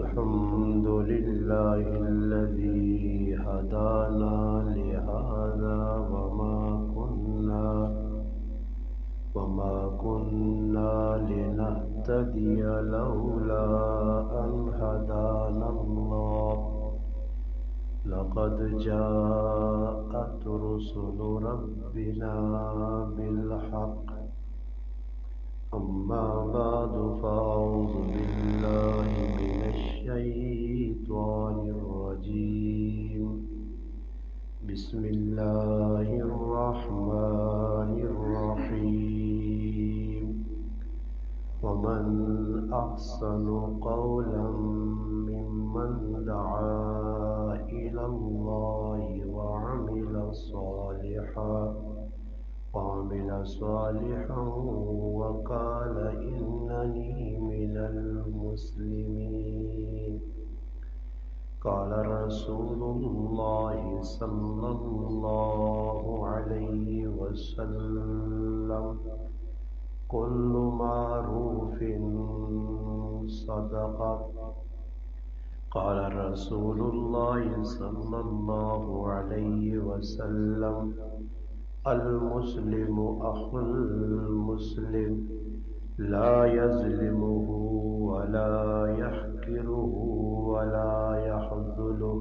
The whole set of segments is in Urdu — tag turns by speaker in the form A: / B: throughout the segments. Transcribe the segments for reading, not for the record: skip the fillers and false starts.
A: الحمد لله الذي هدانا لهذا وما كنا لنهتدي لولا أن هدانا الله لقد جاءت رسل ربنا بالحق أما بعد فأعوذ بالله من الشيطان الرجيم بسم الله الرحمن الرحيم ومن أحسن قولا ممن دعا إلى الله وعمل صالحا وقال إنني من المسلمين قال رسول الله صلى الله عليه وسلم كل معروف صدقة قال رسول الله صلى الله عليه وسلم المسلم أخو المسلم لا يظلمه ولا يحقره ولا يخذله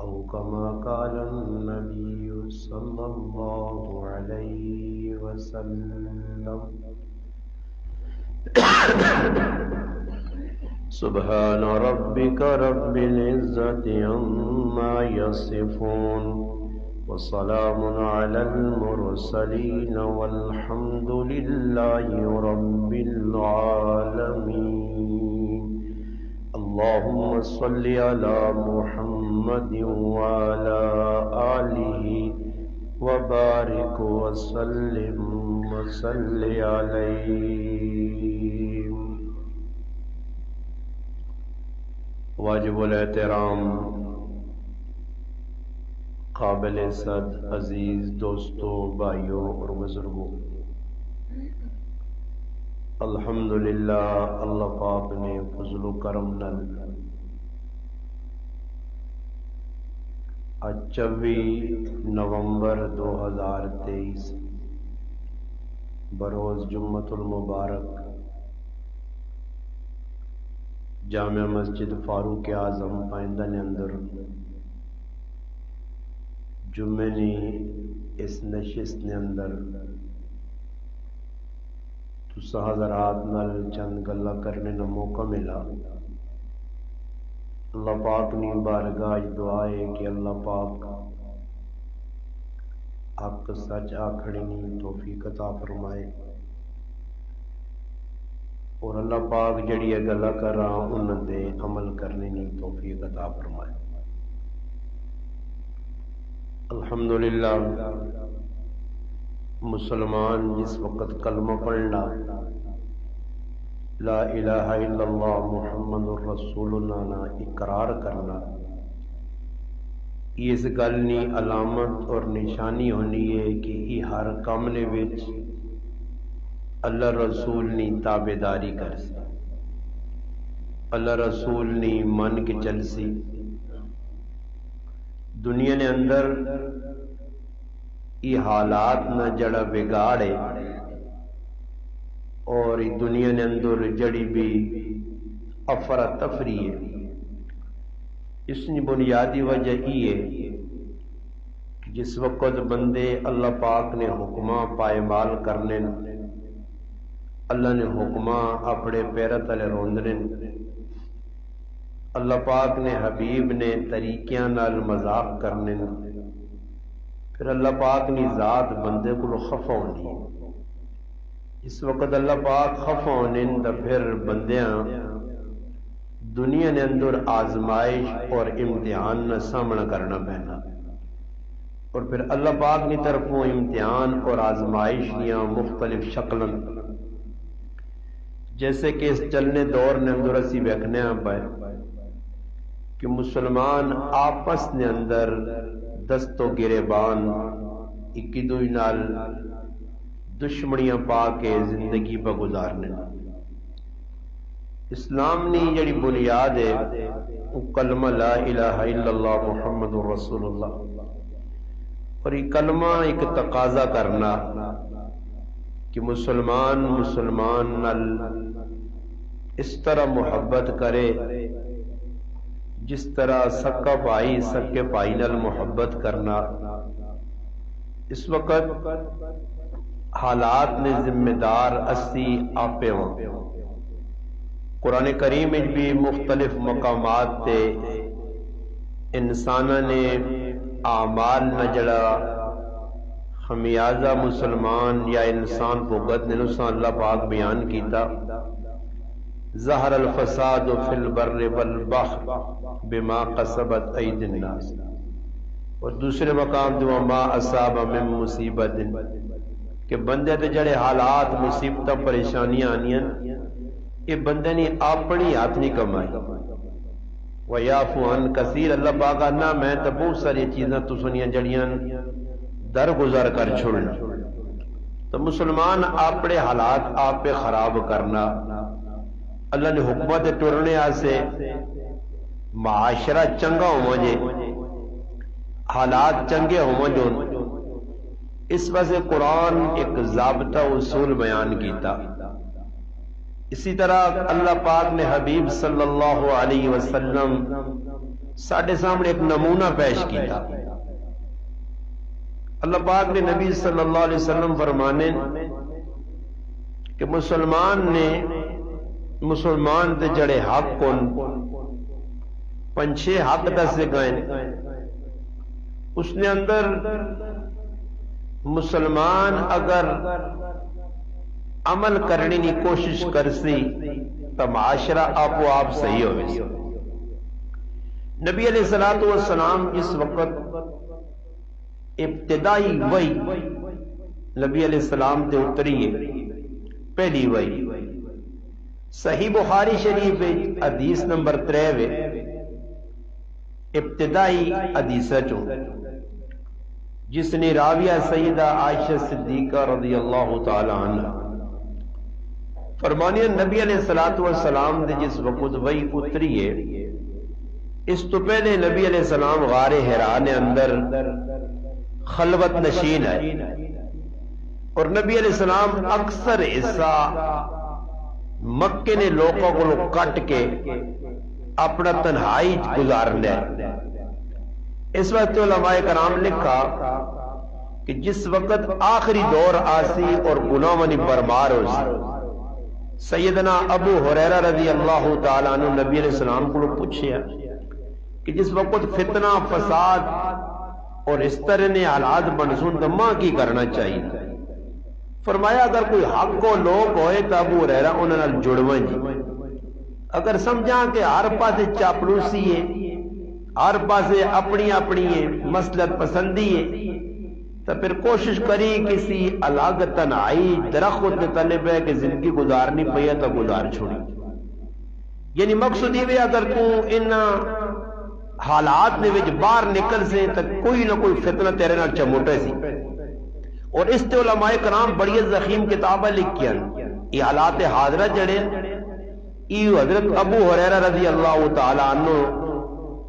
A: أو كما قال النبي صلى الله عليه وسلم سبحان ربك رب العزة عما يصفون وسلام على المرسلين والحمد لله رب العالمين اللهم صل على محمد وعلى آله وبارك وسلم وصل عليه. واجب الاحترام قابل صد عزیز دوستوں بھائیوں اور بزرگوں، الحمدللہ اللہ پاک نے فضل و کرم نال آج 24 نومبر 2023 بروز جمعۃ المبارک جامع مسجد فاروق اعظم پائندہ نے اندر جمعے نے اس نشست نے اندر تسا حضرات نال چند گلا کرنے کا موقع ملا. اللہ پاک نے بارگاہ دعا ہے کہ اللہ پاک حق سچ آکھنے کی توفیق عطا فرمائے اور اللہ پاک جڑی گلا کر رہا انہاں تے عمل کرنے کی توفیق عطا فرمائے. الحمدللہ مسلمان جس وقت کلمہ پڑھنا لا الہ الا اللہ محمد الرسول اللہ اقرار کرنا، اس گل نی علامت اور نشانی ہونی ہے کہ یہ ہر کام نے وچ اللہ رسول نی تابعداری کر سی، اللہ رسول نی من کے چل سی. دنیا نے اندر یہ حالات نہ جڑا بگاڑے اور دنیا نے اندر جڑی بھی افراتفری ہے، اس کی بنیادی وجہ یہ ہے کہ جس وقت بندے اللہ پاک نے حکمہ پائمال کرنے، اللہ نے حکمہ اپنے پیرہ تلے روندنے، اللہ پاک نے حبیب نے طریقیاں نال مذاق کرنے، پھر اللہ پاک نے ذات بندے کو خفا ہونی. اس وقت اللہ پاک خفا ہونے تو پھر بندیاں دنیا نے اندر آزمائش اور امتحان نہ سامنا کرنا پہنا، اور پھر اللہ پاک کی طرفوں امتحان اور آزمائش دیاں مختلف شکلیں، جیسے کہ اس چلنے دور نے اندر اسی بیکھنے پائے کہ مسلمان آپس نے اندر دست و گریبان ایک دوئی نال دشمنیاں پا کے زندگی پہ گزارنے. اسلام نے جڑی بنیاد ہے وہ کلمہ لا الہ الا اللہ محمد رسول اللہ، اور یہ کلمہ ایک تقاضا کرنا کہ مسلمان نال اس طرح محبت کرے جس طرح سکا بھائی سکے بھائی نال محبت کرنا۔ اس وقت حالات نے ذمہ دار اسی آپے ہوں۔ قرآن کریم میں بھی مختلف مقامات تے انسانہ نے اعمال نہ جڑا خمیازہ مسلمان یا انسان بھگت نے نسان اللہ پاک بیان کیتا، ظہر الفساد فی البر والبحر بما قصبت عید الناس، اور دوسرے مقام جو ما اصاب من مصیبت، کہ بندے تے جڑے حالات مصیبتیں پریشانیاں آنیاں یہ بندے نے اپنی ہاتھ نہیں کمائی۔ وَيَعْفُو عَنْ کثیر، اللہ پاک آنا میں تو بہت ساری چیزیں تو سنیاں جڑیاں درگزر کر چھوڑنا۔ تو مسلمان اپنے حالات آپ پہ خراب کرنا، اللہ نے حکمت ٹرنے آسے معاشرہ چنگا ہو مجھے، حالات چنگے ہو مجھے، اس وجہ قرآن ایک ضابطہ اصول بیان کیتا۔ اسی طرح اللہ پاک نے حبیب صلی اللہ علیہ وسلم ساڑھے سامنے ایک نمونہ پیش کیتا۔ اللہ پاک نے نبی صلی اللہ علیہ وسلم فرمانے کہ مسلمان دے جڑے حق کن پنچھے حق دسے گئے، اس نے اندر مسلمان اگر عمل کرنے کی کوشش کرسی تو معاشرہ آپ و آپ صحیح ہوئے۔ نبی علیہ السلام اس وقت ابتدائی وحی نبی علیہ السلام تے اتری ہے، پہلی وحی صحیح بخاری شریف حدیث نمبر 3 ابتدائی حدیثہ چوں، جس نے راویہ سیدہ عائشہ صدیقہ رضی اللہ تعالی عنہ فرمانی نبی علیہ السلام نے جس وقت وحی اتری ہے، اس تو پہلے نبی علیہ السلام غار حرا نے اندر خلوت نشین ہے، اور نبی علیہ السلام اکثر حصہ مکے نے لوگوں کو کٹ کے اپنا تنہائی گزارنا ہے۔ اس وقت علماء کرام لکھا کہ جس وقت آخری دور آسی اور گناہ منی برمار ہو سی، سیدنا ابو ہریرہ رضی اللہ تعالیٰ عنہ نبی علیہ السلام کو پوچھیا کہ جس وقت فتنہ فساد اور اس طرح نے حالات منسون تو ماں کی کرنا چاہیے؟ فرمایا اگر کوئی حق کو لوگ ہوئے تو ابو ہریرہ انہوں نے جڑویں جی، اگر سمجھا کہ ہر پاسے چاپلوسی ہے، ہر پاسے اپنی مسلط پسندی ہے، تو پھر کوشش کری کسی الگ تنہائی درخت طلب ہے کہ زندگی گزارنی پئی ہے تو گزار چھوڑی۔ یعنی مقصود یہ اگر تو ان حالات میں باہر نکل سے تو کوئی نہ کوئی فتنہ تیرے نال چموٹے سی، اور اس تے علماء کرام بڑی ضخیم کتابیں لکھیاں یہ حالات حاضرہ جڑے یہ حضرت ابو ہریرہ رضی اللہ تعالی عنہ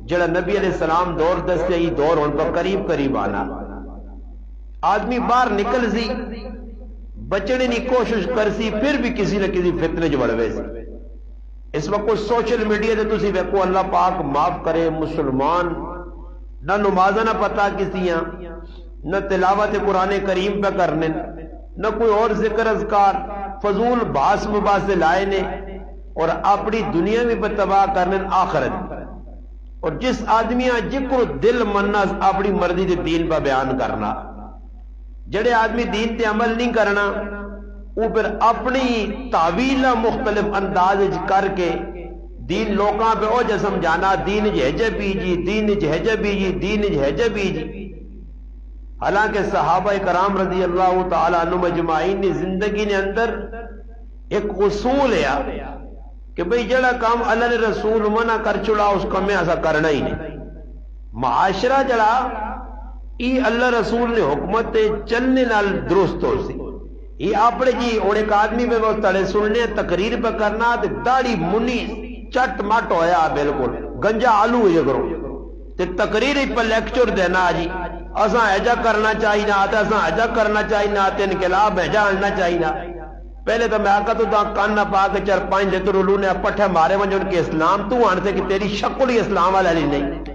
A: جڑا نبی علیہ السلام دور دستے یہ دور ان پر قریب آنا، آدمی باہر نکل سی بچنے کی کوشش کر سی پھر بھی کسی نہ کسی فتنے جو بڑھوے سی۔ اس وقت سوشل میڈیا سے تسی ویکو اللہ پاک معاف کرے مسلمان نہ نمازہ نہ پتا کسی نہ تلاوت قرآن کریم پہ کرنے نہ کوئی اور ذکر اذکار، فضول باس مباس لائے نے اور اپنی دنیا بھی پر تباہ کرنے آخرت، اور جس آدمیاں جکو دل مننا اپنی مرضی دے دین پہ بیان کرنا، جڑے آدمی دین تے عمل نہیں کرنا وہ پھر اپنی تعویلہ مختلف انداز کر کے دین لوکاں پہ او جا سمجھانا دین جہجہ بیجی دین جہجہ بیجی دین جہجہ بیجی۔ حالانکہ صحابہ کرام رضی اللہ تعالیٰ عنہ مجمعین نے زندگی نے اندر ایک اصول ہے کہ بھئی جڑا کام اللہ نے رسول منع کر چڑا اس کا میں ایسا کرنا ہی نہیں۔ معاشرہ جڑا ای اللہ رسول نے حکمت چلنے نال درست ہو سی، یہ اپنے جی اور ایک آدمی پہ وہ تڑے سننے تقریر پہ کرنا تے داڑھی منی چٹ مٹ ہویا بالکل گنجا آلو ہوئے کرو تے تقریر پہ لیکچر دینا جی اساں ایجا کرنا چاہینا آتا اساں ایجا کرنا چاہینا آتے انقلاب ایجا آنا چاہینا پہلے تو میں آقا تو کان نہ پا کے 4-5 دیتر علو نے پٹھے مارے ون جو ان کے اسلام تو آنتے کہ تیری شکل ہی اسلام والا نہیں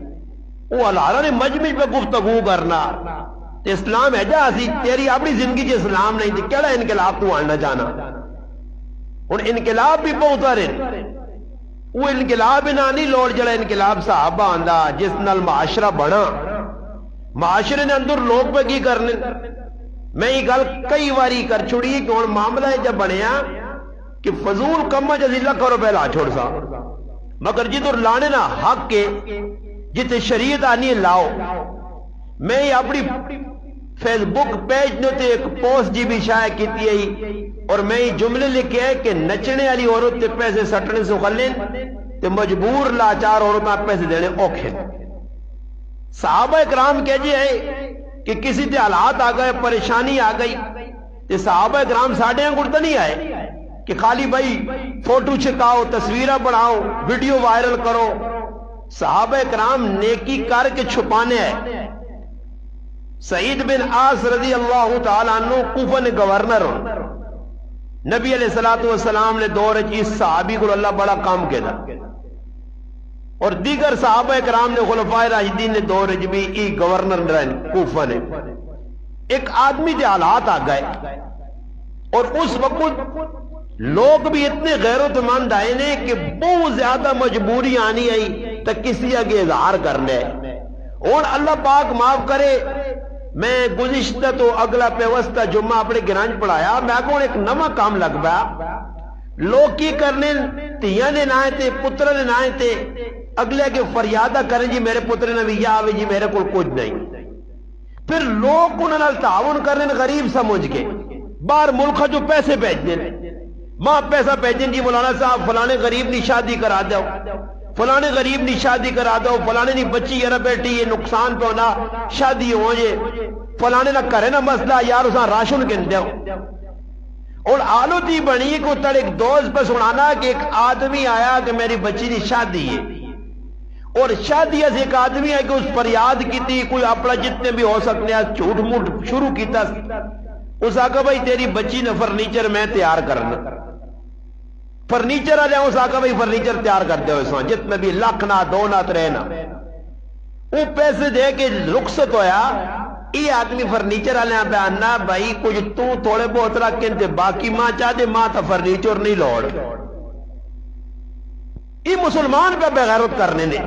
A: وہ اللہ نے مجمع پہ گفتگو کرنا تے اسلام ہے جا سی تیری اپنی زندگی چ اسلام نہیں تھی کیڑا انقلاب تو آنا جانا ہن انقلاب بھی بہت رہے وہ انقلاب نہ نہیں لوڑ جڑا انقلاب صحابہ آندا جس نال معاشرہ بنا معاشرے نے اندر لوگ پہ کی کرنے میں یہ گل کئی واری کر چھوڑی کہ ہن معاملہ جب بنیا کہ فضول کما جزی لکھ روپے لا چھوڑ سا مگر جدھر لانے نا حق کے جتے شریعت آنی لاؤ میں اپنی فیس بک پیج نے تے ایک پوسٹ جی بھی شائع کیتی ہے اور میں یہ جملے لکھے ہے کہ نچنے والی عورت تے پیسے سٹنے سے خلین تے مجبور لاچار عورتاں پیسے دینے اوکھے صحابہ اکرام کہہ جی ہے کہ کسی تے حالات آ گئے پریشانی آ گئی تے صحابہ اکرام ساڑھے ہیں گڑتا نہیں آئے کہ خالی بھائی فوٹو چھکاؤ تصویرہ بڑھاؤ ویڈیو وائرل کرو صحابہ اکرام نیکی کر کے چھپانے ہیں سعید بن عاص رضی اللہ تعالیٰ عنہ کوفہ نے گورنر نبی علیہ السلام نے دور چیز صحابی کو اللہ بڑا کام کیا اور دیگر صحابہ اکرام نے خلفائے راشدین نے دور بھی ای گورنر رہن کوفہ نے ایک آدمی دے حالات آ گئے اور اس وقت لوگ بھی اتنے غیرت مند آئے نے کہ بہت زیادہ مجبوری آنی آئی تو کسی آگے اظہار کرنے اور اللہ پاک معاف کرے میں گزشتہ تو اگلا پیوستہ جمعہ اپنے گرانج پڑھایا میں آگوں ایک نما کام لگ گیا لوگ کی کرنے تیاں نے نہ تھے پتر نے نہ تھے اگلے کے فریادہ کریں جی میرے پتر نے بھی یا آوے جی میرے کو کچھ نہیں پھر لوگ انہوں نے تعاون کرنے غریب سمجھ کے باہر ملکہ جو پیسے بھیج دیں ماں پیسہ بھیجیں جی مولانا صاحب فلانے غریب نی شادی کرا دو فلانے غریب نی شادی کرا دو فلانے نی بچی یرا بیٹی یہ نقصان پہ ہونا شادی ہو جے فلانے نہ کرے نا مسئلہ یار اساں راشن کن دو اور آلوتی بنی کو تر ایک دوست پہ سنانا کہ ایک آدمی آیا کہ میری بچی نی شادی ہے اور شادی سے ایک آدمی ہے کہ اس پر یاد کی تھی کوئی اپنا جتنے بھی ہو سکتے ہیں جھوٹ موٹ شروع کیتا اس آگا بھائی تیری بچی نے فرنیچر میں تیار کرنا فرنیچر آ جائے اس آگا بھائی فرنیچر تیار کرتے ہو جتنے بھی لکھ نہ دو نہ ترے نہ وہ پیسے دے کے رخصت ہویا یہ آدمی فرنیچر والے بیاننا بھائی کچھ تو تھوڑے بہت رکھ کے باقی ماں چاہ دے ماں تا فرنیچر نہیں لوڑ یہ مسلمان پہ بغیرت کرنے نے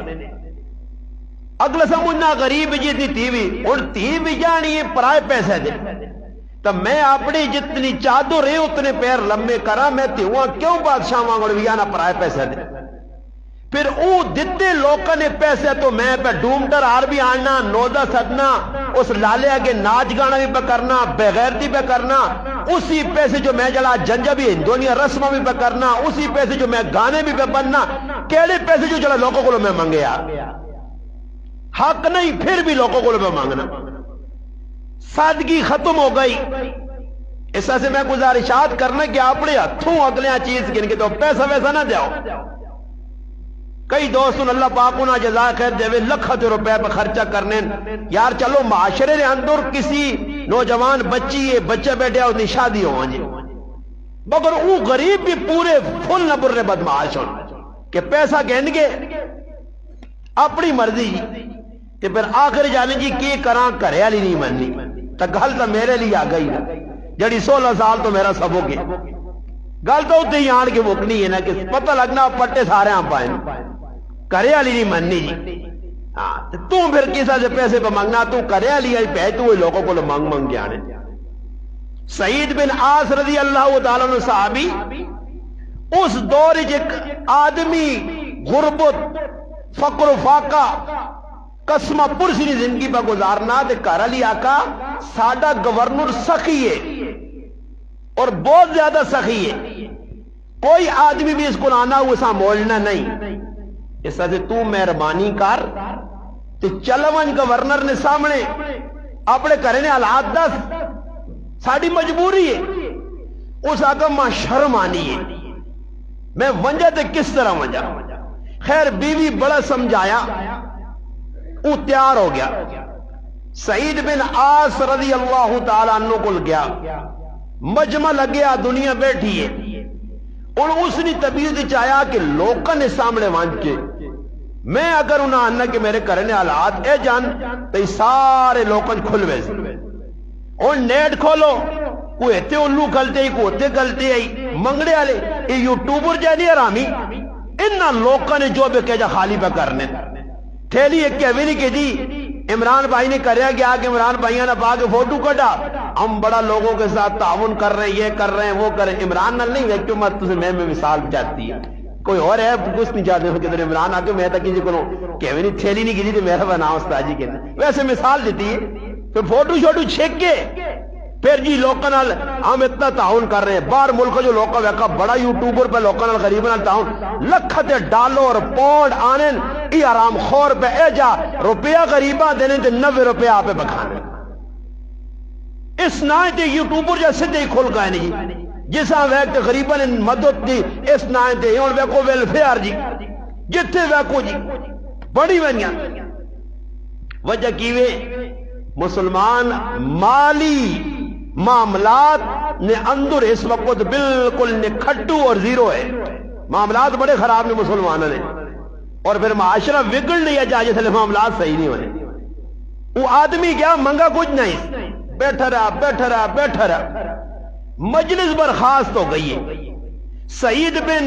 A: اگلا سمجھنا غریب جی تھی بھی اور تھی بھی جانی یہ پرائے پیسے دے تو میں اپنی جتنی چادو رہے اتنے پیر لمبے کرا میں تیوہاں کیوں بادشاہ مانگڑ بھی آنا پرائے پیسے دے پھر او دیتے لوکا نے پیسے تو میں پہ ڈومٹر آر بھی آنا نوزہ سدنا اس لالے آگے ناچ گانا بھی پہ کرنا بغیرتی پہ کرنا اسی پیسے جو میں جلا جنجا بھی دنیا رسمہ بھی پہ کرنا اسی پیسے جو میں گانے بھی پہ بننا کیلے پیسے جو جلا لوگوں کو میں مانگیا حق نہیں پھر بھی لوگوں کو میں مانگنا سادگی ختم ہو گئی اس سے میں گزارشات کرنا کہ اپنے ہتھوں اگلے چیز گن کے تو پیسہ ویسا نہ جاؤ کئی دوستوں اللہ پاک انہاں جزا خیر دے لکھت روپے پہ خرچہ کرنے یار چلو معاشرے نے اندر کسی نوجوان بچی ہے بچے بیٹھے اور شادی ہو جی مگر وہ غریب بھی پورے فل نبر نے بدمعاش ہو کہ پیسہ گہن گے اپنی مرضی کہ پھر آخر جانے جی کی کراں کرے والی نہیں مننی تو گل تو میرے لیے آ گئی نا جڑی 16 سال تو میرا سب ہو گیا گل تو اتنے ہی آن کے مکنی ہے نا کہ پتہ لگنا پٹے سارے آپ پائیں کرے والی نہیں مننی جی ہاں تو پھر کسا سے پیسے پہ مانگنا تو کرے والی آئی پہ تو لوگوں کو مانگ مانگ کے آنے سعید بن عاص رضی اللہ تعالیٰ عنہ صحابی اس دور ایک آدمی غربت فقر و فاقہ قسمہ پرسی نے زندگی پہ گزارنا دے کر علی آقا ساڑھا گورنر سخی ہے اور بہت زیادہ سخی ہے کوئی آدمی بھی اس کو لانا اسا مولنا نہیں اس سے تو مہربانی کر تو چلون گورنر نے سامنے اپنے کرنے حالات دس ساڑھی مجبوری ہے اس آقا ماں شرم آنی ہے میں ونجا تے کس طرح ونجا. خیر بیوی بڑا سمجھایا وہ تیار ہو گیا. سعید بن عاص رضی اللہ تعالیٰ عنہ کو گیا مجمع لگیا دنیا بیٹھی ہے اور اس نے طبیعت چاہیا کہ لوکاں نے سامنے وانچ کے میں اگر انہاں آنا کہ میرے کرنے حالات اے جان تو سارے لوکاں کھل ویسے اور نیٹ کھولو کوئی اتے الو گلتے ہی کوئی اتے گلتے ہی منگڑے والے یہ یوٹیوبر جائے حرامی انہاں لوکاں نے جو بھی کہا خالی پہ کرنے تھیلی ایک کہوی نہیں کہ جی عمران بھائی نے کریا گیا کہ عمران بھائیوں نے پا کے فوٹو کٹا ہم بڑا لوگوں کے ساتھ تعاون کر رہے ہیں یہ کر رہے ہیں وہ کر رہے ہیں. عمران نال نہیں ویکٹو مت تجھے میں مثال چاہتی ہے کوئی اور ہے کچھ نہیں چاہتے کہ عمران آ کے میں تک کسی کو کہوی نہیں تھیلی نہیں کی تھی میرا بناؤ استاد جی کے ویسے مثال دیتی ہے پھر فوٹو شوٹو چھیک کے پھر جی لوکاں نال ہم اتنا تعاون کر رہے ہیں. باہر ملک جو لوکاں ویکھا بڑا یوٹیوبر پہ لوکاں نال غریب نال تعاون لکھ تے ڈالر پاؤنڈ آنن ای آرام خور پہ اے جا روپیہ غریباں دینے تے 90 روپیہ آپ بکھانے اس نائیں تے یوٹیوبر جا سدھے ہی کھل گئے نہیں جساں ویکھ تے غریباں نے مدد دی اس نائیں تے ہن ویکھو ویلفیئر جی جتھے ویکھو جی بڑی ونیاں وجہ کیویں مسلمان مالی معاملات نے اندر اس وقت بالکل نکھٹو اور زیرو ہے. معاملات بڑے خراب نے مسلمانوں نے اور پھر معاشرہ بگڑ نہیں ہے جہاں جیسے معاملات صحیح نہیں ہونے. وہ آدمی کیا منگا کچھ نہیں بیٹھا رہا مجلس برخاست ہو گئی ہے. سعید بن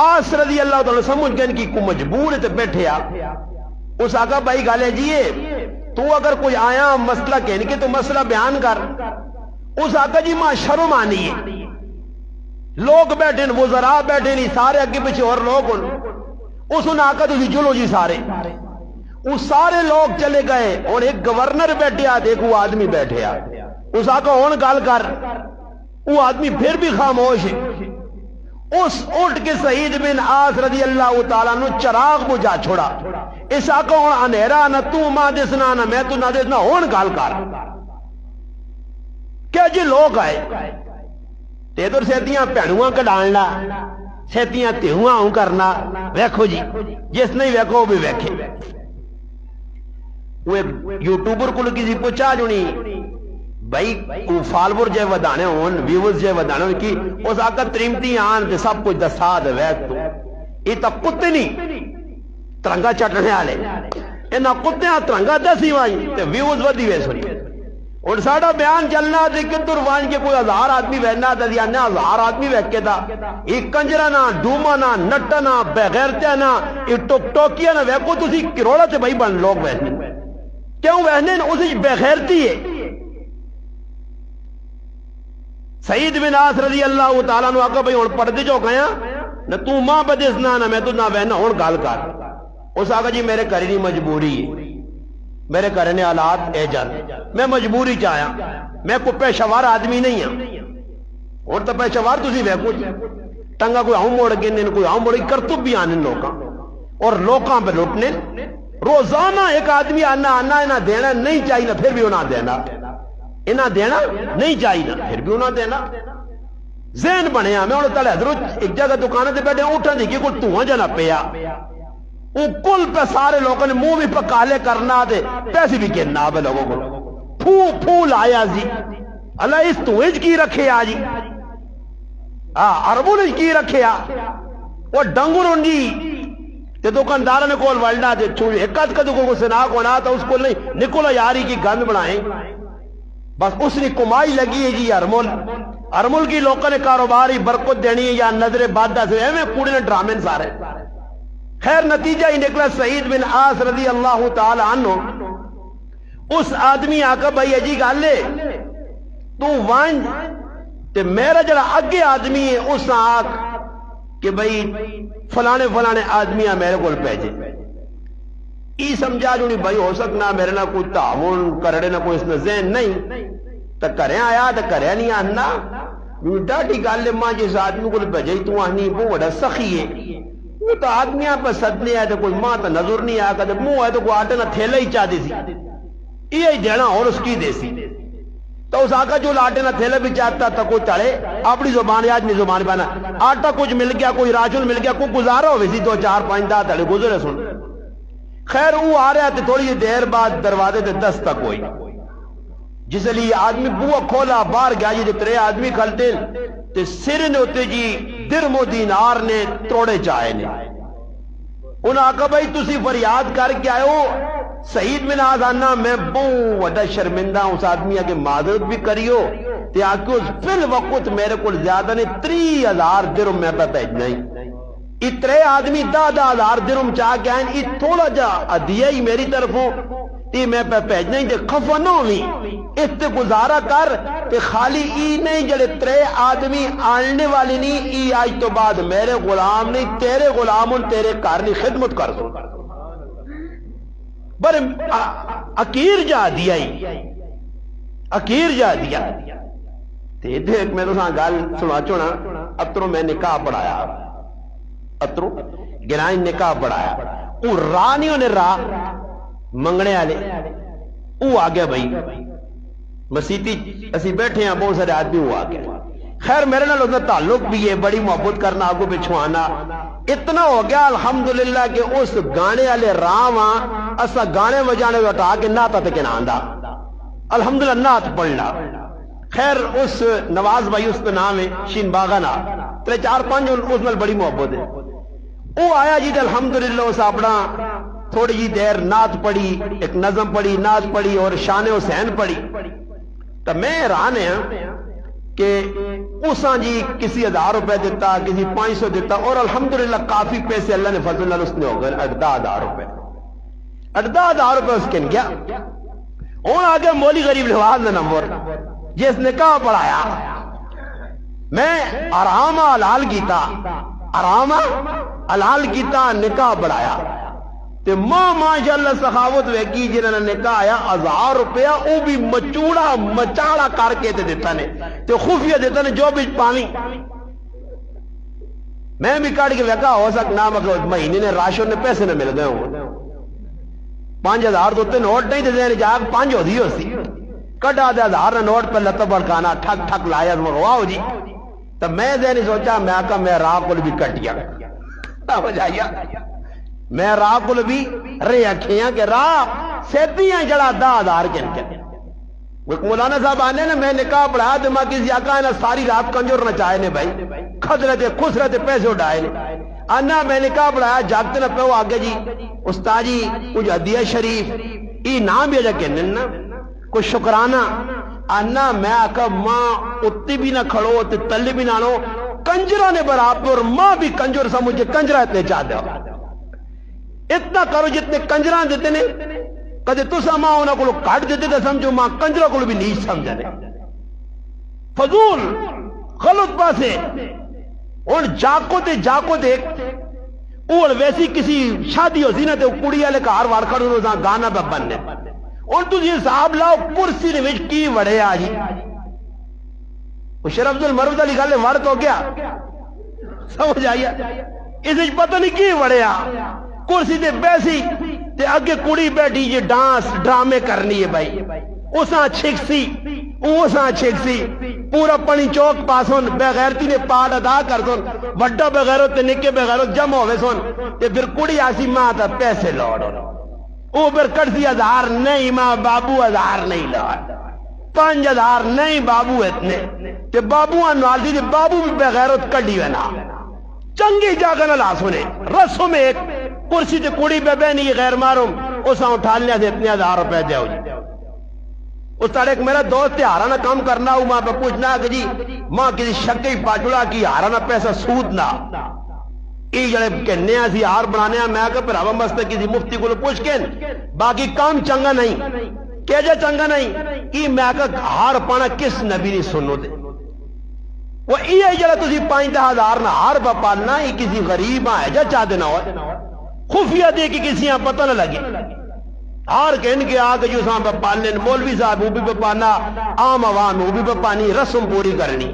A: عاص رضی اللہ تعالیٰ سمجھ گئے ان کی کو مجبور ہے تو بیٹھے آپ اس آقا بھائی گالے جیے تو اگر کوئی آیا مسئلہ کہنے کے تو مسئلہ بیان کر. اس آقا جی ماں شرم آنی ہے لوگ بیٹھے وزراء بیٹھے نہیں سارے اگے پیچھے اور لوگ اس ان آقا تو چلو جی سارے وہ سارے لوگ چلے گئے اور ایک گورنر بیٹھے آتے ایک وہ آدمی بیٹھے آتے اس آقا ہون گال کر وہ آدمی پھر بھی خاموش ہے. اس اٹھ کے سعید بن عاص رضی اللہ تعالیٰ نے چراغ بجھا چھوڑا. اس آقا ہون انہیرا نہ تو ماں دسنا نہ میں تو نہ دسنا ہون گال کر کیا جی لوگ آئے تے ادھر سیتیاں پہنواں کڈاننا سیتیاں تہواں ہوں کرنا ویکھو جی جس نہیں ویکھو وہ بھی ویکھے. وہ یوٹیوبر کو کسی پوچھا جونی بھائی فالور جے ودانے ہون ویوز جے ودانے ہون کی اس آقا تریمتی آن تے سب کچھ دسا دے ویکھ تو یہ تا کتے نہیں ترنگا چٹنے والے انہاں کتیاں ترنگا دسی وائی تے ویوز ودی وے سنی اور ساڑھا بیان چلنا تھے کتر وان کے کوئی 1000 آدمی بہنا تھا دیا نا 1000 آدمی بیٹھ کے تھا ایک کنجرہ نا ڈوما نا نٹا نا بغیرتیا نا ایک ٹوک ٹوکیا نا ویکو تو اسی کروڑا سے بھائی بن لوگ بہنے کیوں بہنے اسی بغیرتی ہے. سعید بن عاص رضی اللہ تعالیٰ نے آقا بھائی ہون پردے جو گیا نہ تو ماں بدسنا نہ میں تو نہ بہنا ہون گال کر. اس آقا جی میرے کرنی مجبوری ہے میرے کرنے حالات اے جان میں مجبوری چاہیا میں کوئی پیشوار آدمی نہیں ہوں اور تو پیشوار تسی ویکھو ٹنگا کوئی آؤں موڑ گئے کوئی آؤں موڑ کرتب بھی آنے لوکاں اور لوکاں پہ لوٹنے روزانہ ایک آدمی آنا انہاں دینا نہیں چاہیے پھر بھی انہاں دینا انہاں دینا نہیں چاہیے پھر بھی انہاں دینا. ذہن بنیا میں انہوں تلے حضرت ایک جگہ دکانیں تے بیٹھے اٹھا دیکھی کوئی دھواں جنا پیا وہ کل پہ سارے لوگوں نے منہ بھی پکالے کرنا دے پیسے بھی کہنا بے لوگوں کو پھول آیا جی اللہ اس تو اج کی رکھے آ جی عربوں نے کی رکھے آ وہ ڈنگر ہوں جی تے دکانداروں نے کول والنا دے چھوڑی ایک آدھ کا دکھو کو سناک ہونا تھا اس کو نہیں نکولا یاری کی گند بنائیں بس اس نے کمائی لگی ہے جی ارمل کی لوگوں نے کاروباری برکت دینی ہے یا نظر بادہ سے میں کوڑے نے ڈرامے سارے. خیر نتیجہ ہی نکلا سعید بن عاص رضی اللہ تعالی عنہ اس آدمی آقا بھائی اجی گالے تو وانج تے میرا جڑا اگے آدمی ہے اس آنکھ کہ بھائی فلانے فلانے آدمیاں میرے کو پیجے ای سمجھا جو نہیں بھائی ہو سکنا میرے نہ کوئی تعاون کرڑے نہ کوئی اس نے ذہن نہیں تو کریں آیا تو کریں نہیں آنا ڈاٹی گالے ماں جس آدمی کو پیجے تو آنی وہ بڑا سخی ہے وہ تو آدمیاں پر صدنے آئے تو کوئی ماں تو نظر نہیں آیا کہ منہ ہے تو کوئی آٹے نہ تھیلے ہی چاہ دی سی یہ دینا اور اس کی دیسی تو اس آقا جو لاٹے نہ تھیلے بھی چاہتا تھا کوئی تڑے اپنی زبان آج نہیں زبان بنا آٹا کچھ مل گیا کوئی راجل مل گیا کوئی گزارا ہو ویسی 2 4 5 10 تڑے گزرے سن خیر وہ آ رہا تھے تھوڑی دیر بعد دروازے تے دستک ہوئی جس لیے آدمی بوا کھولا باہر گیا جی 3 آدمی کھلتے تے سر نے ہوتے جی درم و دینار نے توڑے چاہے نے انہاں آقا بھائی تسی فریاد کر کے آئے ہو سعید بن آزانہ میں بہت وڈا شرمندہ اس آدمی کے معذرت بھی کریو تے آکے اس فی الوقت میرے کو زیادہ نے 30,000 درم میں پہ بھیجنا ہی اترے آدمی 10,000 درم چاہ کے آئیں ات تھوڑا جا عدیہ ہی میری طرف ہو تی میں پہ بھیجنا ہی تے خفا نہ ہوئی اس تے گزارا کر تے خالی ای نہیں جڑے 3 آدمی آنے والی نہیں ای آج تو بعد میرے غلام نہیں تیرے غلام ان تیرے کارنی خدمت کر دو بر اکیر جا دیا ہی اکیر جا دیا تے دیکھ میں تو ساں گال سنا چونا اترو میں نکاح پڑھایا اترو گرائیں نکاح پڑھایا او رانیوں نے راہ منگنے آلے او آگیا بھائی مسیطی اسی بیٹھے ہیں بہت سارے آدمی وہ آگیا خیر میرے نال اتنا تعلق بھی ہے بڑی محبت کرنا آگو بچھوانا اتنا ہو گیا الحمدللہ کہ اس گانے والے راواں اسا گانے بجانے اٹھا کے ناتا تے کے ناندا الحمدللہ نات پڑھنا خیر اس نواز بھائی اس پہ نام ہے شین باغا نا 3 4 5 اس نال بڑی محبت ہے وہ آیا جی الحمدللہ اس اپنا تھوڑی جی دیر نات پڑھی ایک نظم پڑھی نات پڑھی اور شان حسین پڑھی تو میں حیران ہے کہ اساں جی کسی 1000 روپے دیتا کسی 500 دیتا اور الحمدللہ کافی پیسے اللہ نے فضل اللہ اس نے ہو گئے 18,000 روپے 18,000 روپے اس کے گیا اور آگے مولی غریب لحاظ نے نمبر جس نے کہا پڑھایا میں آرامہ حلال کیتا آرامہ حلال کیتا نکاح پڑھایا تے ماں ماشاءاللہ سخاوت ویکی جنہاں نے نکاح آیا 1000 روپیہ او بھی مچوڑا مچاڑا کر کے تے دیتا نے تے خفیہ دیتا نے جو بھی پانی میں بھی کٹ کے ویکا ہو سکنا مگر مہینے نے راشن نے پیسے نہ مل گئے ہوں 5,000 تو نوٹ نہیں تے دین جاگ 5 ہو دی ہو سی کٹا دے 1000 نے نوٹ پہ لتا بڑکانا ٹھک ٹھک لایا واو جی تو میں دین سوچا میں آقا میں راہ کو بھی کٹیا ہو جائیا میں راہ کو بھی رہے اکھیاں کہ راہ سیدیاں جڑا 10,000 کے مولانا صاحب آنے نے میں نکاح پڑھایا تو ماں کسی آقا ہے نا ساری رات کنجور نہ چاہے نے بھائی خد رہتے خوش رہتے پیسے اٹھائے نے آنا میں نکاح پڑھایا جاگتے نہ پہ وہ آگے جی استاجی کچھ عدیہ شریف ای نام بھی اجا کہنے نا کچھ شکرانہ آنا میں آقا ماں اتی بھی نہ کھڑو تے تلی بھی نہ آنو کنجرہ نے برابر ماں بھی کنجور سا مجھے کنجرہ اتنے چاہ دے اتنا کرو جتنے کنجران دیتے نے کدے تو سا ماں ہونا کو کاٹ دیتے تھے سمجھو ماں کنجرہ کو بھی نہیں سمجھنے فضول غلط پاسے اور جاکو دے اور ویسی کسی شادی ہو سی نا تے کڑی والے کا ہر وار کھڑو روزاں گانا پہ بننے اور تجھے صاحب لاؤ کرسی نے وچ کی وڑے آجی وہ شرف المرود علی گالے ورد ہو گیا سمجھ آئیا اسے پتہ نہیں کی وڑے آ کرسی دے بیسی تے اگے کڑی بیٹھی یہ ڈانس ڈرامے کرنی ہے بھائی اساں چھکسی پورا پنی چوک پاسون بغیرتی نے پاڑ ادا کر دون وڈا بغیرت تے نکے بغیرت جمع ہوئے سون تے پھر کڑی آسی ماں تا پیسے لوڑ او پھر کٹسی 1000 نہیں ماں بابو 1000 نہیں لوڑ 5,000 نہیں بابو اتنے تے بابو انوالدی تے بابو بھی بغیرت کڑی وینا چنگی جاگہ نہ لا سنے رسوں میں ایک کرسی تے کڑی پہ بہنی غیر معروم اساں اٹھا لیا سے اتنے 1000 روپے دیو جی اس طرح ایک میرا دوست تے ہارانہ کام کرنا ہوں ماں پہ پوچھنا کہ جی ماں کسی شکی پاچڑا کی ہارانہ پیسہ سود نہ ای جڑے کہنے ہیں سی ہار بنانے ہیں میں کہ پھر ہوا مستے کسی مفتی کو پوچھ کے باقی کام چنگا نہیں کہ جا چنگا نہیں ای میں کہ ہار پانا کس نبی نہیں سنو دے وہ ای ہے جڑا تسی 5,000 نہ ہار پا پالنا ای کسی غریب آئے جا چاہ دینا ہوئے خفیہ دے کہ کسی یہاں پتہ نہ لگے ہار کہن کے آگے جو ساں پہ پالنے مولوی صاحب وہ بھی پہ پانا عام عوام وہ بھی پہ پانی رسم پوری کرنی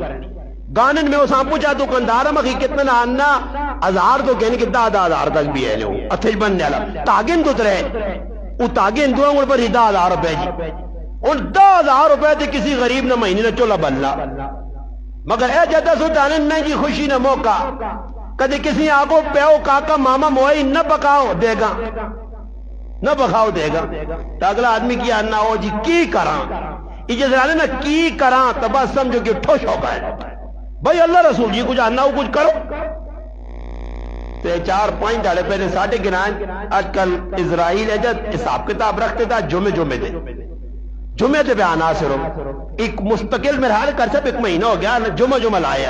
A: گانن میں وہ ساں پوچھا تو کندارہ مخی کتنا نہ آنا 1000 تو کہنے کہ 10,000 تک بھی ہے لے اتھج بننے والا تاگن تو ترے وہ تاگن دو انگل پر ہی 10,000 روپے جی ان 10,000 روپے تے کسی غریب نہ مہینے نہ چولا بلنا مگر اے جدہ سلطانے نہیں جی خوشی نہ موقع کدی کسی آگو پیو کاکا ماما موئی نہ پکاؤ دے گا نہ بخاؤ دے گا تو اگلا آدمی کی آنا ہو جی کی کران یہ جزرانے نا کی کران تو بس سمجھو کہ ٹھوش ہوگا ہے بھائی اللہ رسول جی کچھ آنا ہو کچھ کرو تو 4-5 ڈالے پہلے ساٹھے گرائیں آج کل اسرائیل ہے جب حساب کتاب رکھتے تھا جمعے جمعے تے بیانا سے رو ایک مستقل میرے حال کر سب ایک مہینہ ہو گیا جمعہ لائے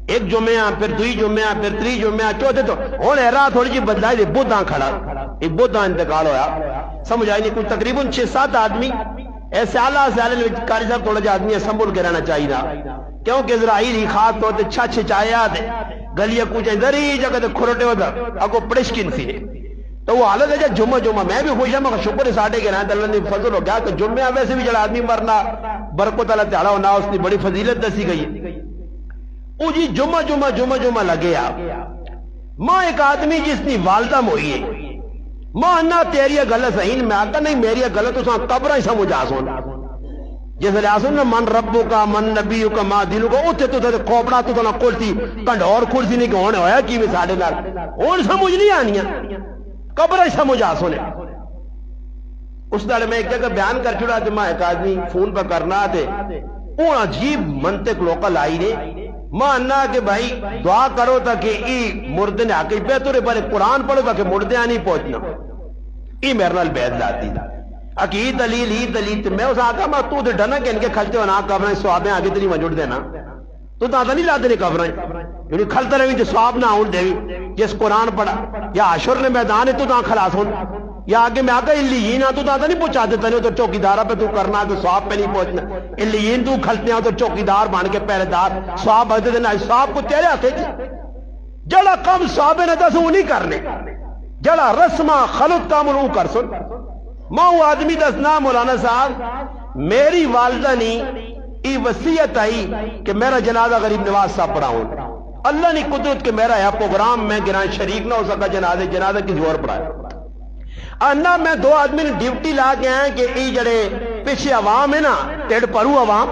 A: ایک جمعہ پھر دوئی جمعہ پھر تری جمعہ چوتھے تو ہونے رات تھوڑی جی بدلائی دے بدھاں کھڑا ایک بدھاں انتقال ہویا سمجھ آئی نہیں کچھ تقریباً 6-7 آدمی ایسے آلہ کاری صاحب تھوڑا جا آدمی سنبھل کے رہنا چاہیے نا کیونکہ اسرائیل ہی خاص طور تے چھچ چایا دے گلیاں کچھ ادھری جگہ تے کھروٹے ہوتا اگو پڑشکن سی تو وہ حالت ہے جب جمعہ میں بھی خوش ہوں مگر شکر ہے ساڑھے کے رہنے اللہ نے فضل ہو گیا کہ جمعہ ویسے بھی جڑا آدمی مرنا برکت اللہ تعالیٰ ہونا اس نے بڑی فضیلت دسی گئی او جی جمعہ لگے ماں ایک آدمی جس نے والدہ موئی ہے ماں انہا تیری غلط صحیح میں آتا نہیں میری غلط اس نے قبرہ ہی سمجھ آسون جیسے لئے نا من ربو کا من نبیو کا ماں دلو کا اتھے تو تے کوپڑا تو نا کھولتی کنڈور کھولتی نہیں کہ ہونے ہویا کی میں ساڑھے نال ہون سمجھ نہیں آنیا قبرہ ہی سمجھ آسونے اس دارے میں ایک جگہ بیان کر چھوڑا کہ ماں ایک آدمی فون پر کرنا تھے اون عجیب منطق لوکل آئی نے ماں انہا کہ بھائی دعا کرو تاکہ ای مردے نے آکے بیتورے پر قرآن پڑھو تاکہ مردے آنی پہنچنا ای میرے نال بیعت لاتی اکی ای دلیل میں اس آقا میں تو دے ڈھنا کہ ان کے کھلتے ہونا قبریں سوابیں آگے تلی مجھوڑ دینا تو تاتا نہیں لاتے نہیں قبریں یعنی کھلتا رہی جو سواب نہ آن دے جس قرآن پڑھا یا عشر نے میدان ہے تو تاں خلاص ہون یا آگے میں آگا اللیین تو تاتا نہیں پہنچا دیتا نہیں تو چوکی دارہ پہ تو کرنا تو سواب پہ نہیں پہنچنا اللیین تو کھلتے ہیں تو چوکی دار بان کے پہلے دار سواب بھتے دینا سواب کو تیرے آتے جی جڑا کم سوابے نے دس وہ نہیں کرنے جڑا رسمہ خلط کام انہوں کر سن ماں وہ آدمی دسنا مولانا صاحب میری والدہ نہیں ای وصیت آئی کہ میرا جنازہ غریب نواز صاحب پڑھا ہوں اللہ نے قدرت کہ میرا ہے پروگرام میں گران شریک نہ ہو سکا جنازہ کسی اور پڑھا انہا میں 2 آدمی نے ڈیوٹی لا کے آئے کہ ای جڑے پیچھے عوام ہے نا ٹیڑ پرو عوام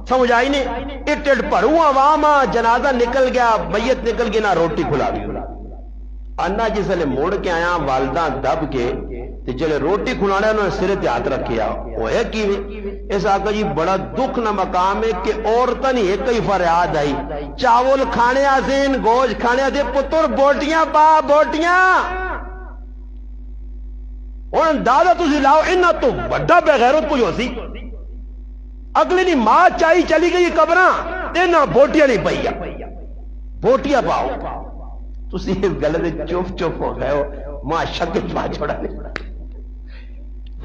A: سمجھ آئی نہیں ای ٹیڑ پرو عوام جنازہ نکل گیا میت نکل گیا نا روٹی کھلا بھی انہا جس نے موڑ کے آیا والدہ دب کے جلے روٹی کھلانے انہوں نے سرے تے ہاتھ رکھیا وہ ہے کی اس آقا جی بڑا دکھ نہ مقام ہے کہ عورتاں نہیں ایک ہی فریاد آئی چاول کھانے آسین گوشت کھانے آسین پتر بوٹیاں پا بوٹیاں اور اندازہ تسی لاؤ انہا تو بڑا بغیرت کچھ ہو سی اگلی نہیں ماں چاہی چلی گئی قبراں دینا بوٹیاں نہیں پہیا بوٹیاں پاؤ تسی غلط چوف ہو گئے ہو ماں شکت پا چھوڑا نہیں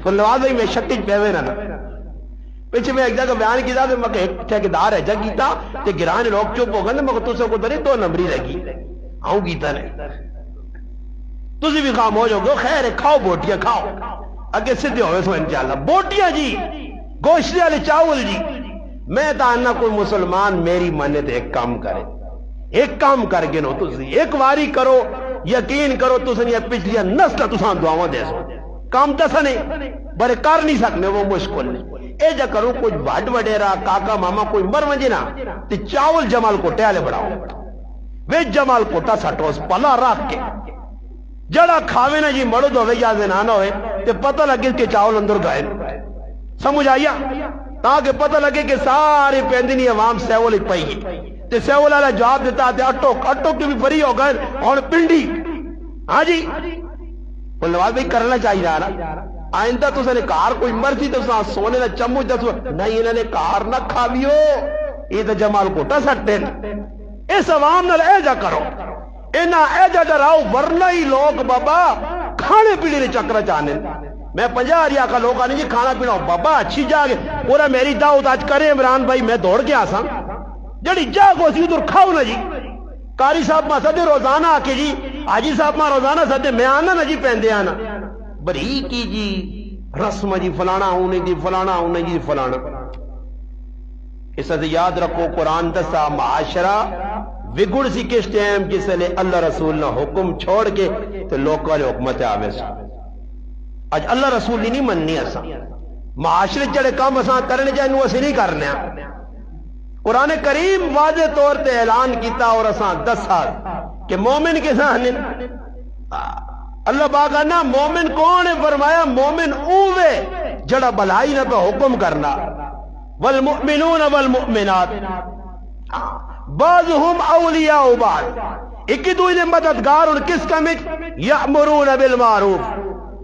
A: فلواز میں شکت پیوے نہ پیچھے میں ایک جگہ بیان کی تھا کہ میں ایک ٹھیکیدار ہے جگ گیتا کہ گرانے لوگ چوپ ہو گئے مگر تو سے کو دری 2 نمبری لگی آؤں گیتا نہیں تسی بھی خاموش ہو گئے خیر ہے کھاؤ بوٹیاں کھاؤ اگے سدھے ہوئے سو انشاءاللہ بوٹیاں جی گوشت والے چاول جی میں تانا کوئی مسلمان میری منت ایک کام کرے ایک کام کر کے نو تسی ایک واری کرو یقین کرو تسی یہ پچھلی نسل تسان دعاواں دے سو کام دسا نہیں بڑے کر نہیں سکنے وہ مشکل نہیں اے جا کرو کوئی بھاڑ وڈیرا کاکا ماما کوئی مر ونجے نا تے چاول جمال کوٹے والے بڑھاؤ وے جمال کوٹا سٹوس پلا رکھ کے جڑا کھاوے نا جی مرد ہوئے یا زنانہ ہوئے تے پتہ لگے کہ چاول اندر گئے سمجھ آیا تاکہ پتہ لگے کہ ساری پیندنی عوام سیول ہی پئی تے سیول والا جواب دیتا تے اٹو کی بھی بری ہو گئے اور پنڈی ہاں جی بلواز بھئی کرنا چاہیے رہا آئندہ تو سے نے کار کوئی مرضی تو سونے نہ چمچ دسو نہیں انہوں نے کار نہ کھاویو یہ تو جمال کوٹا سٹے اس عوام نہ اے جا کرو انہاں اے جا ڈراؤ ورنہ ہی لوگ بابا کھانے پینے نے چکر چاہنے میں 50 ریا کا لوگ آنے جی کھانا پینا بابا اچھی جاگے پورا میری دعوت آج کرے عمران بھائی میں دوڑ کے آسا جڑی جاگو سی ادھر کھاؤ نا جی کاری صاحب ماں سدے روزانہ آکے جی آجی صاحب ماں روزانہ سدے میں آنا نا جی پہندے آنا بری کی جی رسم جی فلانا ہونے جی فلانا ہونے جی فلانا اس سے یاد رکھو قرآن دسا معاشرہ وگڑ سی کس ٹائم جس نے اللہ رسول نے حکم چھوڑ کے تو لوگ والے حکمت آوے سا آج اللہ رسول نہیں مننی ایسا معاشرے جڑے کام اساں کرنے چاہیے اسی نہیں کرنے. قرآن کریم واضح طور تے اعلان کیتا اور اساں دسا کہ مومن کسان نے. اللہ پاک کہنا مومن کون ہے؟ فرمایا مومن اوے جڑا بھلائی نہ پہ حکم کرنا. والمؤمنون والمؤمنات بعضهم اولیاء بعض، ایک دوسرے مددگار اور کس کا مت یامرون بالمعروف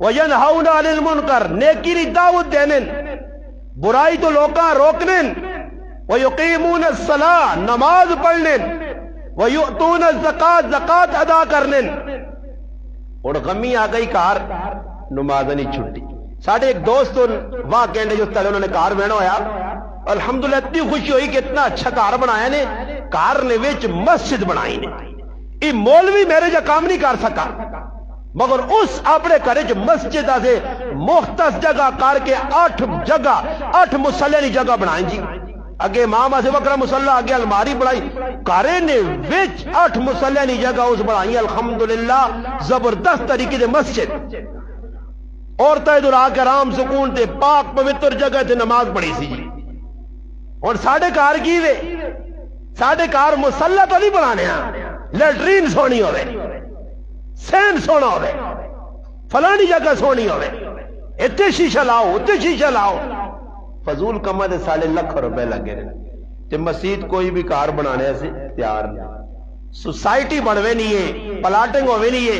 A: وینہون عن المنکر، نیکی دی دعوت دینے، برائی تو لوکاں روکنے، ویقیمون الصلاۃ نماز پڑھنے، ویؤتون الزکات زکات ادا کرنے. اور غمی آ گئی کار نماز نہیں چھٹی. ساڑھے ایک دوست وہاں کہنے جو تلے انہوں نے کار بہنا ہویا، الحمدللہ اتنی خوشی ہوئی کہ اتنا اچھا کار بنایا نے، کار نے ویچ مسجد بنائی نے. یہ مولوی میرے جا کام نہیں کر سکا، مگر اس اپنے کرے جو مسجد سے مختص جگہ کار کے 8 مسلح جگہ بنائیں جی. اگے امام آسے وقرہ مسلح آگے الماری بڑھائی، کارے نے وچ 8 مسلح نی جگہ اس بڑھائی. الحمدللہ زبردست طریقے دے مسجد، عورتیں ادھر آ کے آرام سکون تے پاک پوتر جگہ تے نماز پڑھی سی جی. اور ساڑھے کار کی وے، ساڑھے کار مسلح تو نہیں بنانے ہیں، لیٹرین سونی ہوئے، سین سونا ہوئے، فلانی جگہ سونی ہوئے، اتنے شیشہ لاؤ اتنے شیشہ لاؤ. فضول کمہ دے سالے لکھ روپے لگے رہے تے مسجد کوئی بھی کار بنانے سے تیار نہیں. سوسائٹی بڑھوے نہیں ہے، پلاٹنگ ہوئے نہیں ہے